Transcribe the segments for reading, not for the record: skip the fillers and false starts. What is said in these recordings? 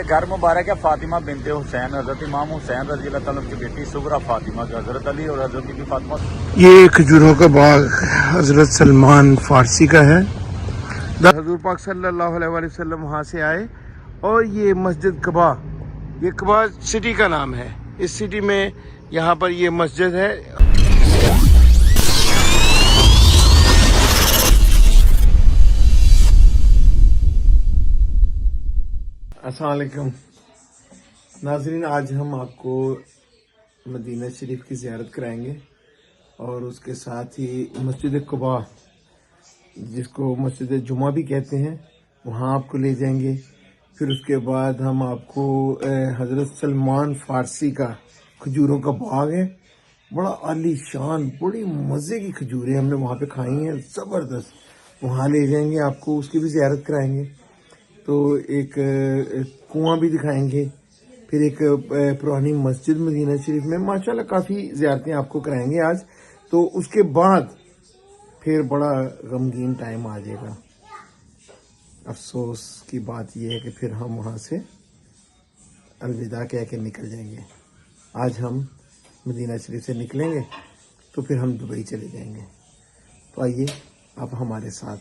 घर मुबारक है फातिमा बिनते हुसैन, हजरत इमाम हुसैन रजी अल्लाह ताला की बेटी सुगरा फातिमा का, हजरत अली और हजरत बीबी फातिमा। ये खजूरों का बाग हजरत सलमान फारसी का है। हजूर पाक सल्लल्लाहु अलैहि वसल्लम वहाँ से आए और ये मस्जिद कबा, ये कबा सिटी का नाम है। इस सिटी में यहाँ पर ये मस्जिद है। अस्सलाम वालेकुम नाज़रीन, आज हम आपको मदीना शरीफ की ज़ियारत कराएंगे और उसके साथ ही मस्जिद कुबा, जिसको मस्जिद जुमा भी कहते हैं, वहाँ आपको ले जाएंगे। फिर उसके बाद हम आपको हज़रत सलमान फारसी का खजूरों का बाग है, बड़ा आली शान, बड़ी मज़े की खजूरें हमने वहाँ पे खाई हैं, ज़बरदस्त। वहाँ ले जाएंगे आपको, उसकी भी ज़ियारत कराएंगे। तो एक कुआं भी दिखाएंगे, फिर एक पुरानी मस्जिद मदीना शरीफ में, माशाल्लाह काफ़ी ज़ियारतें आपको कराएंगे आज। तो उसके बाद फिर बड़ा गमगीन टाइम आ जाएगा। अफसोस की बात यह है कि फिर हम वहाँ से अलविदा कह के निकल जाएंगे। आज हम मदीना शरीफ से निकलेंगे तो फिर हम दुबई चले जाएंगे। तो आइए आप हमारे साथ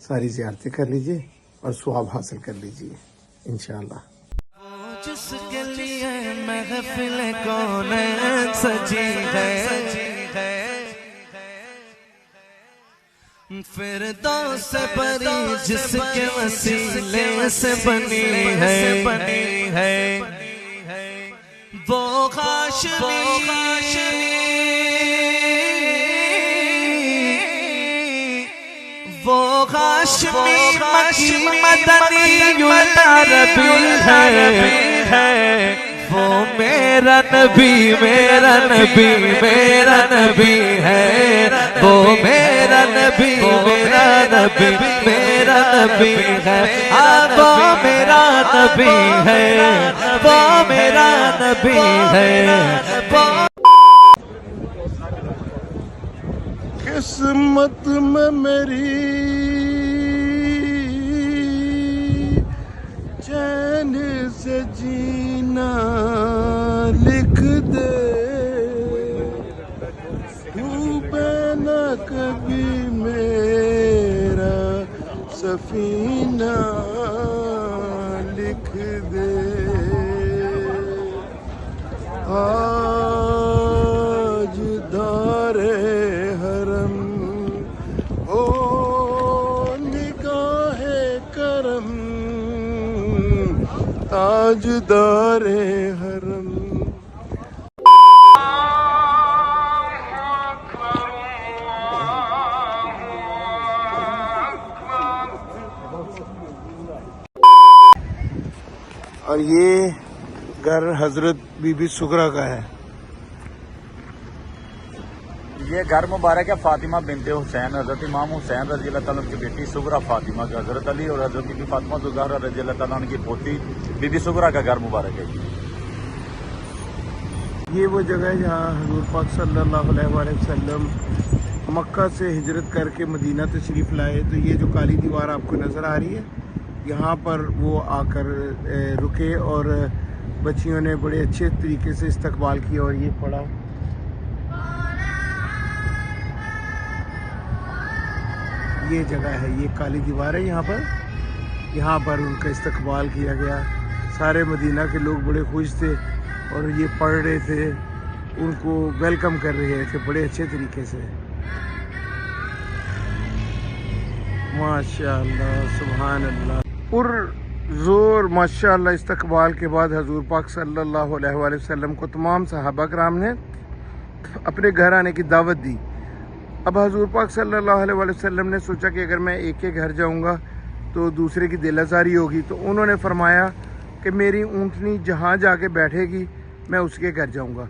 सारी ज़ियारतें कर लीजिए और स्वाब हासिल कर लीजिए इंशाअल्लाह। जिसके लिए महफिल कौन सजी है, फिरदौस परी जिसके वसीले से बनी है, वो हाशमी, वो हाशमी मकी मदनी अरबी है, वो मेरा नबी मेरा नबी मेरा नबी है, वो मेरा नबी मेरा नबी मेरा नबी है, वो मेरा नबी है, वो मेरा नबी है, वो किस्मत में मेरी चैन से जीना लिख दे, डूबे न कभी मेरा सफीना लिख दे। आज दारे हरम हो निगाहे करम, ताजदारे हरम। और ये घर हजरत बीबी सुगरा का है। ये घर मुबारक है फातिमा बिनते हुसैन, हजरत इमाम हुसैन रजी अल्लाह ताला की बेटी सुगरा फातिमा का, हजरत अली और हजरत बीबी फातिमा ज़हरा रजी अल्लाह ताला की पोती बीबी सुगरा का घर मुबारक है। ये वो जगह है जहाँ हुज़ूर पाक सल्लल्लाहु अलैहि वसल्लम मक्का से हिजरत करके मदीना तशरीफ़ लाए। तो ये जो काली दीवार आपको नज़र आ रही है, यहाँ पर वो आकर रुके और बच्चियों ने बड़े अच्छे तरीके से इस्तकबाल किया और ये पढ़ा। ये जगह है, ये काली दीवार है यहाँ पर उनका इस्तकबाल किया गया। सारे मदीना के लोग बड़े खुश थे और ये पढ़ रहे थे, उनको वेलकम कर रहे थे बड़े अच्छे तरीके से। माशाअल्लाह सुभान अल्लाह। पुरज़ोर माशाअल्लाह इस्तकबाल के बाद हजूर पाक सल्लल्लाहु अलैहि वसल्लम को तमाम सहाबा कराम ने अपने घर आने की दावत दी। अब हजूर पाक सल्लल्लाहु अलैहि वसल्लम ने सोचा कि अगर मैं एक के घर जाऊंगा तो दूसरे की दिल आज़ारी होगी, तो उन्होंने फरमाया कि मेरी ऊँटनी जहाँ जाके बैठेगी मैं उसके घर जाऊंगा।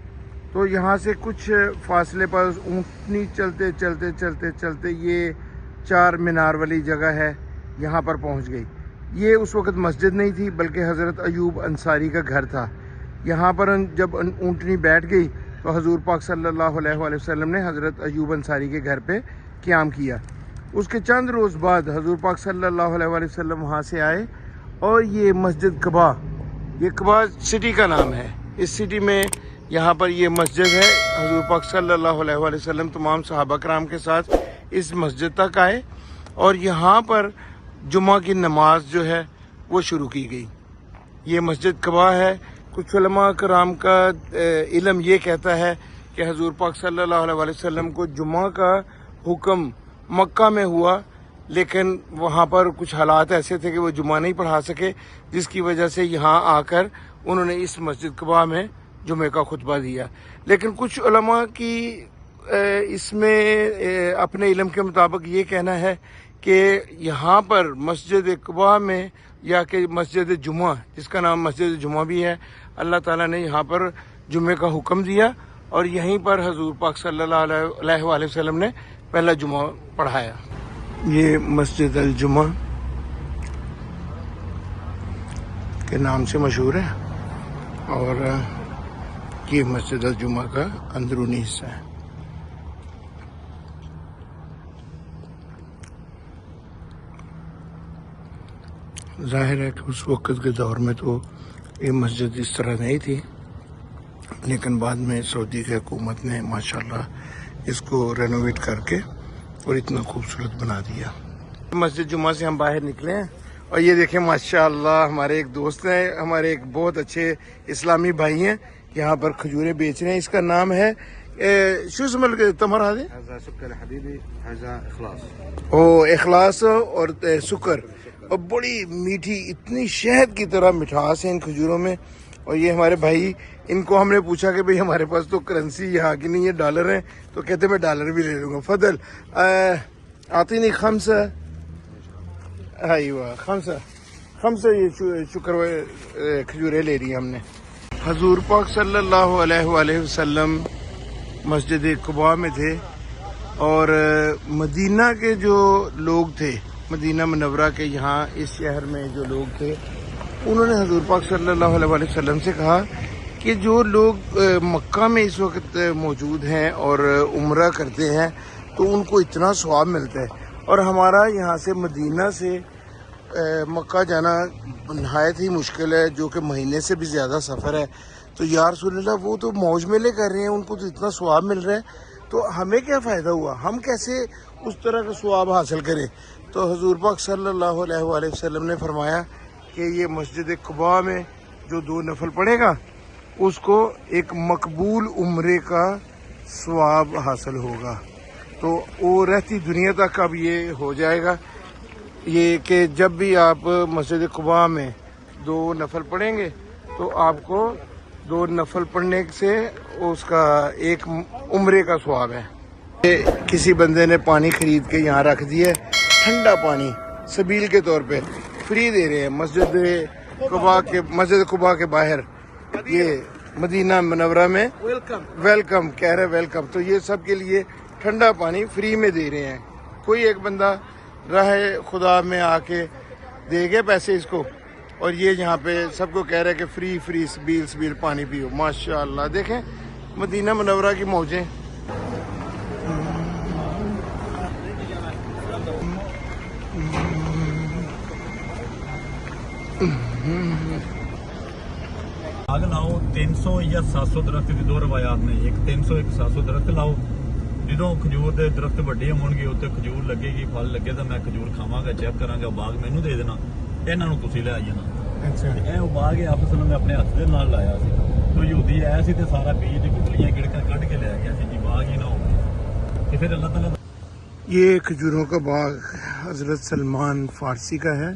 तो यहाँ से कुछ फासले पर ऊँटनी चलते चलते चलते चलते ये चार मीनार वाली जगह है, यहाँ पर पहुँच गई। ये उस वक़्त मस्जिद नहीं थी बल्कि हज़रत अयूब अंसारी का घर था। यहाँ पर जब ऊँटनी बैठ गई तो हजूर पाक सल्लल्लाहु अलैहि वसल्लम ने हज़रत अयूब अंसारी के घर पे क़याम किया। उसके चंद रोज़ बाद हजूर पाक सल्लल्लाहु अलैहि वसल्लम वहाँ से आए اور یہ مسجد قباء، یہ قباء سٹی کا نام ہے. اس سٹی میں یہاں پر یہ مسجد ہے. حضور پاک صلی اللہ علیہ وآلہ وسلم تمام صحابہ کرام کے ساتھ اس مسجد تک آئے اور یہاں پر جمعہ کی نماز جو ہے وہ شروع کی گئی. یہ مسجد قباء ہے. کچھ علماء کرام کا علم یہ کہتا ہے کہ حضور پاک صلی اللہ علیہ وآلہ وسلم کو جمعہ کا حکم مکہ میں ہوا، لیکن وہاں پر کچھ حالات ایسے تھے کہ وہ جمعہ نہیں پڑھا سکے، جس کی وجہ سے یہاں آ کر انہوں نے اس مسجد قباء میں جمعے کا خطبہ دیا. لیکن کچھ علماء کی اس میں اپنے علم کے مطابق یہ کہنا ہے کہ یہاں پر مسجد قباء میں یا کہ مسجد جمعہ، جس کا نام مسجد جمعہ بھی ہے، اللہ تعالیٰ نے یہاں پر جمعے کا حکم دیا اور یہیں پر حضور پاک صلی اللہ علیہ وآلہ وسلم نے پہلا جمعہ پڑھایا. یہ مسجد الجمعہ کے نام سے مشہور ہے اور یہ مسجد الجمعہ کا اندرونی حصہ ہے. ظاہر ہے کہ اس وقت کے دور میں تو یہ مسجد اس طرح نہیں تھی، لیکن بعد میں سعودی کی حکومت نے ماشاءاللہ اس کو رینوویٹ کر کے اور اتنا خوبصورت بنا دیا. مسجد جمعہ سے ہم باہر نکلے ہیں اور یہ دیکھیں ماشاءاللہ ہمارے ایک دوست ہیں، ہمارے ایک بہت اچھے اسلامی بھائی ہیں، یہاں پر کھجوریں بیچ رہے ہیں. اس کا نام ہے شو اسم تمہر هذا؟ هذا سكر حبيبي، هذا اخلاص. اخلاص اور سکر، اور بڑی میٹھی، اتنی شہد کی طرح مٹھاس ہے ان کھجوروں میں. اور یہ ہمارے بھائی، ان کو ہم نے پوچھا کہ بھئی ہمارے پاس تو کرنسی یہاں کی نہیں ہے، ڈالر ہیں، تو کہتے میں ڈالر بھی لے لوں گا. فضل اعطيني 5. ایوہ 5 یہ شکر کھجوریں لے رہی ہیں ہم نے. حضور پاک صلی اللہ علیہ وآلہ وسلم مسجد قباء میں تھے اور مدینہ کے جو لوگ تھے، مدینہ منورہ کے یہاں اس شہر میں جو لوگ تھے، انہوں نے حضور پاک صلی اللہ علیہ وآلہ وسلم سے کہا کہ جو لوگ مکہ میں اس وقت موجود ہیں اور عمرہ کرتے ہیں تو ان کو اتنا ثواب ملتا ہے، اور ہمارا یہاں سے مدینہ سے مکہ جانا نہایت ہی مشکل ہے، جو کہ مہینے سے بھی زیادہ سفر ہے. تو یا رسول اللہ، وہ تو موج میلے کر رہے ہیں، ان کو تو اتنا ثواب مل رہا ہے، تو ہمیں کیا فائدہ ہوا؟ ہم کیسے اس طرح کا ثواب حاصل کریں؟ تو حضور پاک صلی اللہ علیہ وآلہ وسلم نے فرمایا کہ یہ مسجد قباء میں جو 2 نفل پڑھے گا اس کو ایک مقبول عمرے کا ثواب حاصل ہوگا. تو وہ رہتی دنیا تک اب یہ ہو جائے گا، یہ کہ جب بھی آپ مسجد قباء میں 2 نفل پڑھیں گے تو آپ کو 2 نفل پڑھنے سے اس کا ایک عمرے کا ثواب ہے. کسی بندے نے پانی خرید کے یہاں رکھ دیا ہے، ٹھنڈا پانی سبیل کے طور پہ فری دے رہے ہیں مسجد قباء کے باہر. یہ مدینہ منورہ میں ویلکم کہہ رہے ویلکم، تو یہ سب کے لیے ٹھنڈا پانی فری میں دے رہے ہیں. کوئی ایک بندہ راہ خدا میں آ کے دے گے پیسے اس کو، اور یہ یہاں پہ سب کو کہہ رہے کہ فری سبیل پانی پیو. ماشاءاللہ دیکھیں مدینہ منورہ کی موجیں. آگ لاؤ 300 یا 700 درخت کی 2 روایات نے، ایک 300 ایک 700 درخت لاؤ. جدوں کھجور دے درخت وڈے ہون گے اتنے کھجور لگے گی، پھل لگے تو میں کھجور کھاواں گا، چیک کراں گا، باغ مینوں دے دینا، انہاں نوں تسی لے آ جانا. اچھا وہ باغ آپس میں اپنے ہاتھ دے نال لایا سی، تو یہودی آیا سی تے سارا بیج گٹلیاں گڑکاں کڈ کے لے گیا سی جی، باغ ہی نہ ہو. کہ پھر اللہ تعالیٰ یہ کھجوروں کا باغ حضرت سلمان فارسی کا ہے.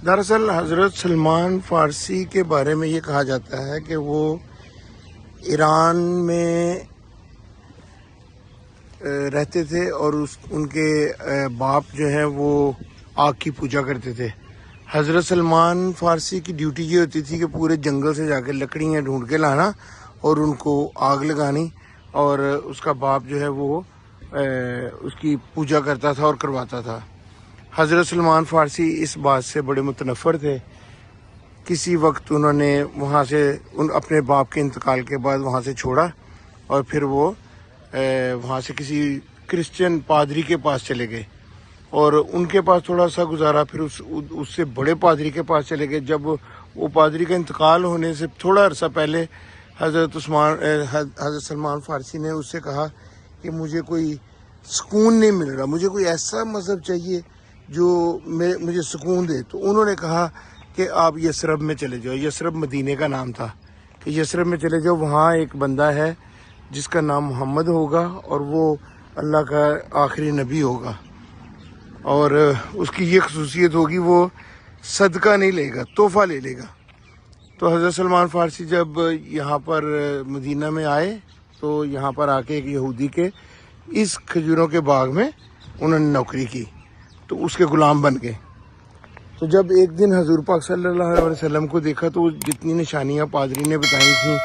دراصل حضرت سلمان فارسی کے بارے میں یہ کہا جاتا ہے کہ وہ ایران میں رہتے تھے اور ان کے باپ جو ہیں وہ آگ کی پوجا کرتے تھے. حضرت سلمان فارسی کی ڈیوٹی یہ ہوتی تھی کہ پورے جنگل سے جا کے لکڑیاں ڈھونڈ کے لانا اور ان کو آگ لگانی، اور اس کا باپ جو ہے وہ اس کی پوجا کرتا تھا اور کرواتا تھا. حضرت سلمان فارسی اس بات سے بڑے متنفر تھے. کسی وقت انہوں نے وہاں سے اپنے باپ کے انتقال کے بعد وہاں سے چھوڑا اور پھر وہ وہاں سے کسی کرسچن پادری کے پاس چلے گئے और उनके पास थोड़ा सा गुजारा, फिर उससे बड़े पादरी के पास चले गए। जब वो पादरी का इंतकाल होने से थोड़ा अरसा पहले हज़रत सलमान फारसी ने उससे कहा कि मुझे कोई सुकून नहीं मिल रहा, मुझे कोई ऐसा मज़हब चाहिए जो मुझे सुकून दे। तो उन्होंने कहा कि आप यसरब में चले जाओ। यसरब मदीने का नाम था कि यसरब में चले जाओ, वहाँ एक बंदा है जिसका नाम मोहम्मद होगा और वो अल्लाह का आखिरी नबी होगा और उसकी ये खसूसियत होगी वो सदका नहीं लेगा, तोहफा ले लेगा। तो हज़रत सलमान फारसी जब यहाँ पर मदीना में आए तो यहाँ पर आके एक यहूदी के इस खजूरों के बाग में उन्होंने नौकरी की, तो उसके गुलाम बन गए। तो जब एक दिन हजूर पाक सल्लल्लाहु अलैहि वसल्लम को देखा तो जितनी निशानियाँ पादरी ने बताई थी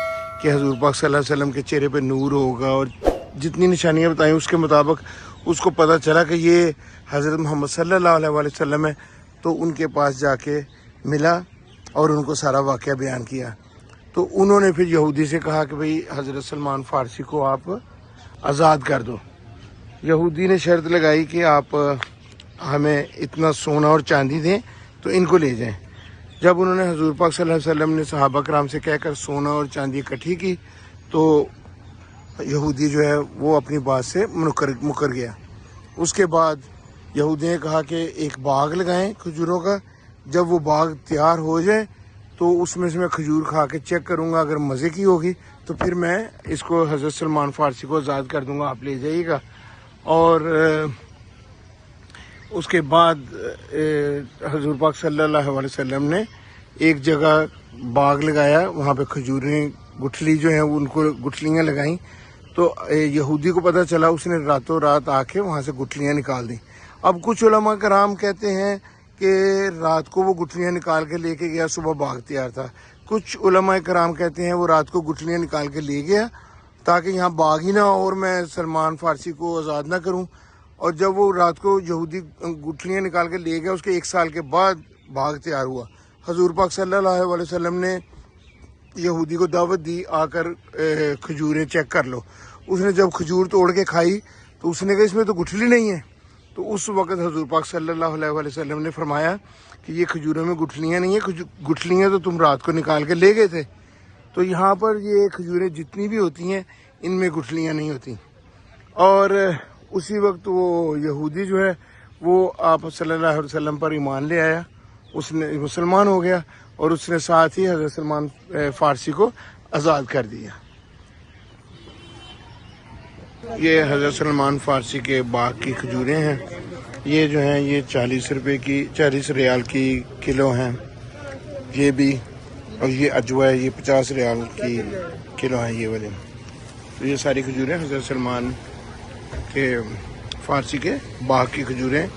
कि हजूर पाक सल्लल्लाहु अलैहि वसल्लम के चेहरे पे नूर होगा और जितनी निशानियाँ बताई उसके मुताबिक उसको पता चला कि ये हज़रत मोहम्मद सल्लल्लाहु अलैहि वसल्लम है। तो उनके पास जाके मिला और उनको सारा वाक़या बयान किया। तो उन्होंने फिर यहूदी से कहा कि भाई हज़रत सलमान फारसी को आप आज़ाद कर दो। यहूदी ने शर्त लगाई कि आप हमें इतना सोना और चांदी दें तो इनको ले जाएं। जब उन्होंने हजूर पाक सल्लल्लाहु अलैहि वसल्लम ने सहाबा कराम से कहकर सोना और चांदी इकट्ठी की तो यहूदी जो है वो अपनी बात से मुकर गया। उसके बाद यहूदी ने कहा कि एक बाग लगाएं खजूरों का, जब वो बाग तैयार हो जाए तो उसमें से मैं खजूर खा के चेक करूँगा, अगर मज़े की होगी तो फिर मैं इसको हज़रत सलमान फारसी को आज़ाद कर दूँगा, आप ले जाइएगा। और उसके बाद हजूर पाक सल्लल्लाहु अलैहि वसल्लम ने एक जगह बाग लगाया, वहाँ पे खजूरें गुठली जो हैं उनको गुठलियाँ लगाईं। तो यहूदी को पता चला, उसने रातों रात आके वहाँ से गुठलियाँ निकाल दी। अब कुछ उलमा कराम कहते हैं कि रात को वो गुठलियाँ निकाल के लेके गया, सुबह बाग तैयार था। कुछ उलमा कराम कहते हैं वो रात को गुठलियाँ निकाल के ले गया ताकि यहाँ बाग ही ना हो और मैं सलमान फारसी को आज़ाद ना करूँ। और जब वो रात को यहूदी गुठलियाँ निकाल के ले गया उसके 1 साल के बाद बाग तैयार हुआ। हजूर पाक सल्लल्लाहु अलैहि वसल्लम ने यहूदी को दावत दी, आकर खजूरें चेक कर लो। उसने जब खजूर तोड़ के खाई तो उसने कहा इसमें तो गुठली नहीं है। तो उस वक़्त हजूर पाक सल्लल्लाहु अलैहि वसल्लम ने फरमाया कि ये खजूरों में गुठलियाँ नहीं है, गुठलियाँ तो तुम रात को निकाल के ले गए थे। तो यहाँ पर ये खजूरें जितनी भी होती हैं इनमें गुठलियाँ नहीं होती। और उसी वक्त वो यहूदी जो है वो आप सल्लल्लाहु अलैहि वसल्लम पर ईमान ले आया, उसने मुसलमान हो गया और उसने साथ ही हज़रत सलमान फारसी को आज़ाद कर दिया। ये हज़रत सलमान फारसी के बाग की खजूरें हैं। ये जो हैं ये 40 रियाल की किलो हैं ये भी, और ये अजवा है ये 50 रियाल की किलो हैं ये वाले। तो ये सारी खजूरें हज़रत सलमान के फारसी के बाग की खजूरें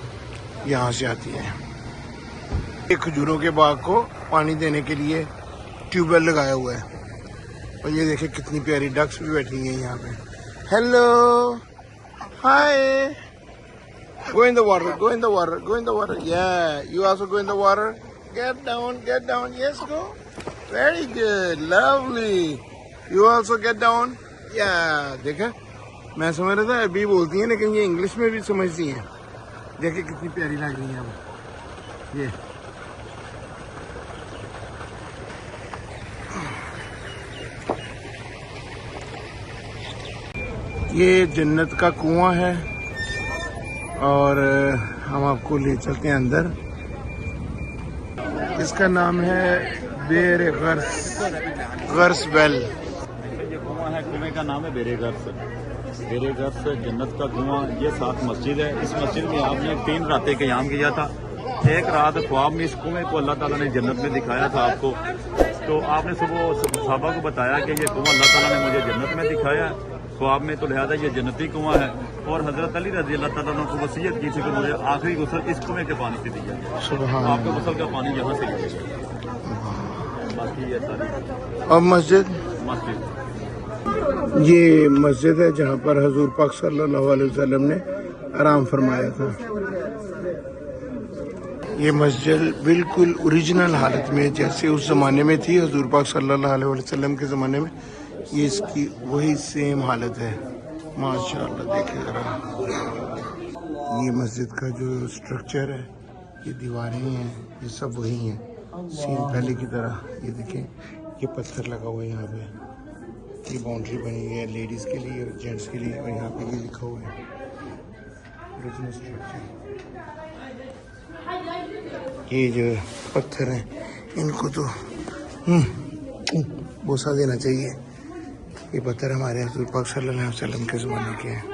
यहाँ से आती हैं। एक खजूरों के बाग को पानी देने के लिए ट्यूबवेल लगाया हुआ है और ये देखिए कितनी प्यारी डक्स भी बैठी हैं यहाँ पे। Hello, hi, go in the water, go in the water, go in the water. Yeah, you also go in the water. Get down, yes, go. Very good, lovely. You also get down. Yeah, देखा, मैं समझ रहा था अभी बोलती हैं लेकिन ये इंग्लिश में भी समझती हैं। देखिए कितनी प्यारी लग रही है वो। ये जन्नत का कुआं है और हम आपको ले चलते हैं अंदर। इसका नाम है बेर गर्स बेल। ये कुआं है, कुएं का नाम है बेरे गर्स जन्नत का कुआं। ये साथ मस्जिद है। इस मस्जिद में आपने 3 रातें क़याम किया था। एक रात ख्वाब में इस कुएं को अल्लाह ताला ने जन्नत में दिखाया था आपको। तो आपने सुबह सहाबा को बताया कि ये कुआं अल्लाह ताला ने मुझे जन्नत में दिखाया ख्वाब में, तो लिहाजा ये जन्नती कुआं है। और हजरत अली रज़ी अल्लाह ताला ने को वसीयत की थी कि मुझे आखिरी गुस्ल इस कुएं के पानी से दिया, आपका गुस्ल का पानी यहाँ से लिया। बाकी ये सारी। और मस्जिद ये मस्जिद है जहाँ पर हजूर पाक सल्लल्लाहु अलैहि वसल्लम ने आराम फरमाया था। ये मस्जिद बिल्कुल ओरिजिनल हालत में जैसे उस ज़माने में थी हजूर पाक सल्लल्लाहु अलैहि वसल्लम के ज़माने में, ये इसकी वही सेम हालत है। माशाअल्लाह देखिए ज़रा। یہ مسجد کا جو اسٹرکچر ہے، یہ دیواریں ہیں، یہ سب وہی ہیں، سیم پہلے کی طرح. یہ دیکھیں، یہ پتھر لگا ہوا ہے یہاں پہ، یہ باؤنڈری بنی ہوئی ہے لیڈیز کے لیے اور جینٹس کے لیے، اور یہاں پہ یہ لکھا ہوا ہے اوریجنل اسٹرکچر. یہ جو پتھر ہیں ان کو تو بوسہ دینا چاہیے. یہ پتھر ہمارے حضور پاک صلی اللہ علیہ وسلم کے زمانے کے ہیں.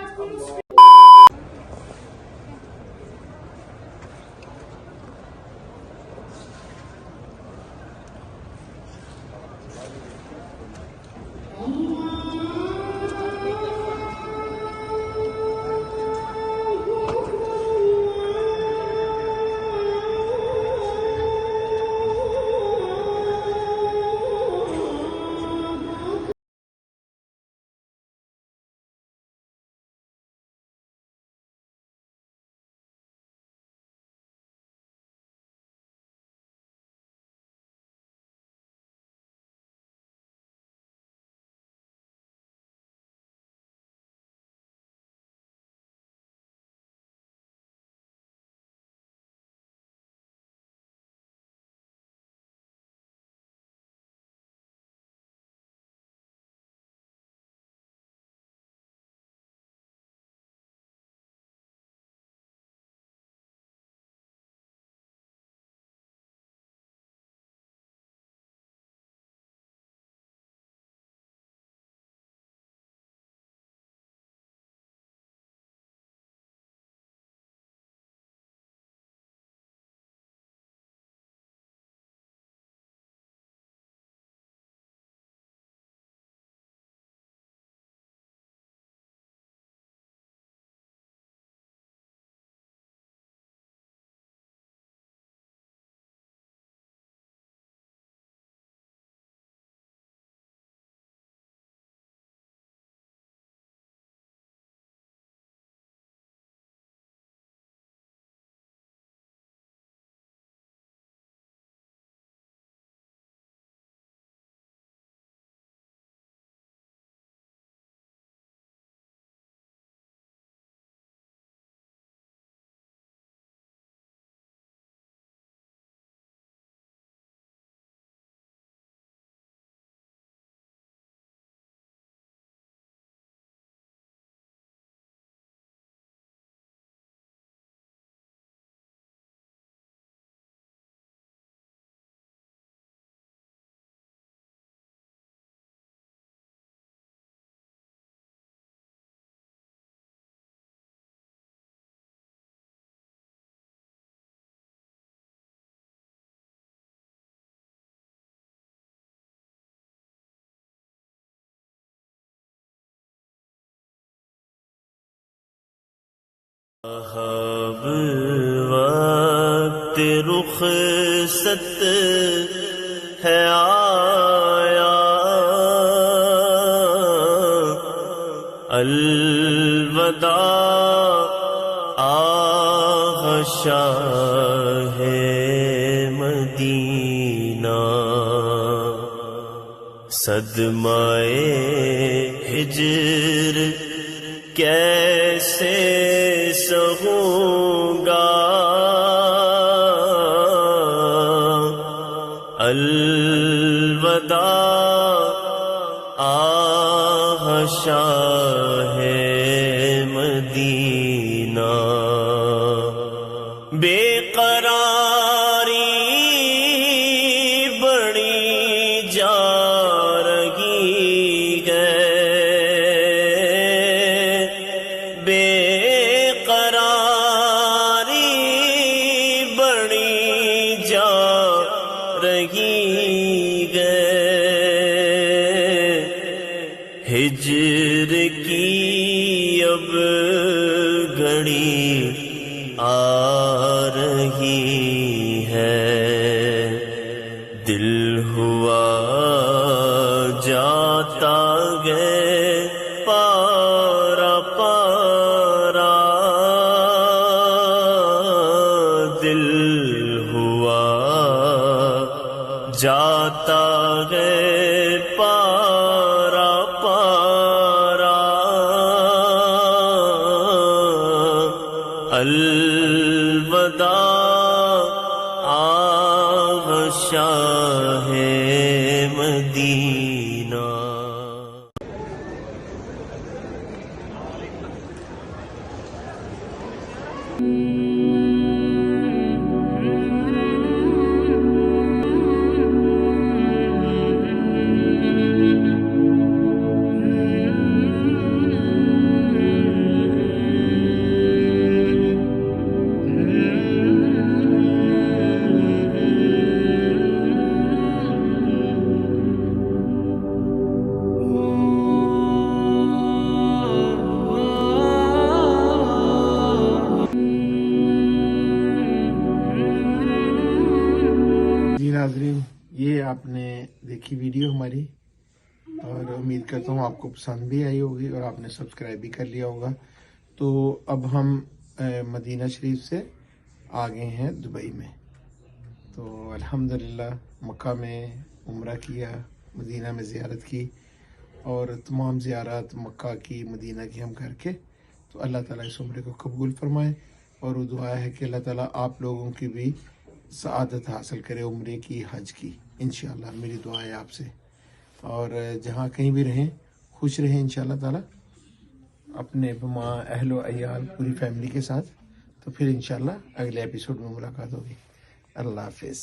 اب وقت رخصت ہے آیا، الوداع آہ شاہ مدینہ، صدمائے ہجر کیسے سہوں گا، الوداع آہ شاہ مدینہ، بے قراری بڑی جا رہی ہے، بے قراری بڑی جا رہی ہے، ہجر کی اب گھڑی آ رہی ہے، دل ہوا جاتا گئے پارا پارا، دل ہوا جاتا گئے پارا پارا، الوداع آغ شاہ مدینہ. जी नाजरीन, ये आपने देखी वीडियो हमारी और उम्मीद करता हूँ आपको पसंद भी आई होगी और आपने सब्सक्राइब भी कर लिया होगा. तो अब हम मदीना शरीफ से आ गए हैं दुबई में. तो अल्हम्दुलिल्लाह मक्का में उम्रा किया, मदीना में ज़ियारत की और तमाम ज़ियारत मक्का की मदीना की हम करके तो अल्लाह ताला इस उम्रे को कबूल फरमाए. और वो दुआ है कि अल्लाह ताला आप लोगों की भी सआदत हासिल करे उम्रे की, हज की. इंशाअल्लाह मेरी दुआ है आपसे. और जहाँ कहीं भी रहें खुश रहें इंशाअल्लाह ताला, अपने बमा अहलो अयाल पूरी फैमिली के साथ. तो फिर इंशाअल्लाह अगले एपिसोड में मुलाकात होगी. अल्लाह हाफिज़.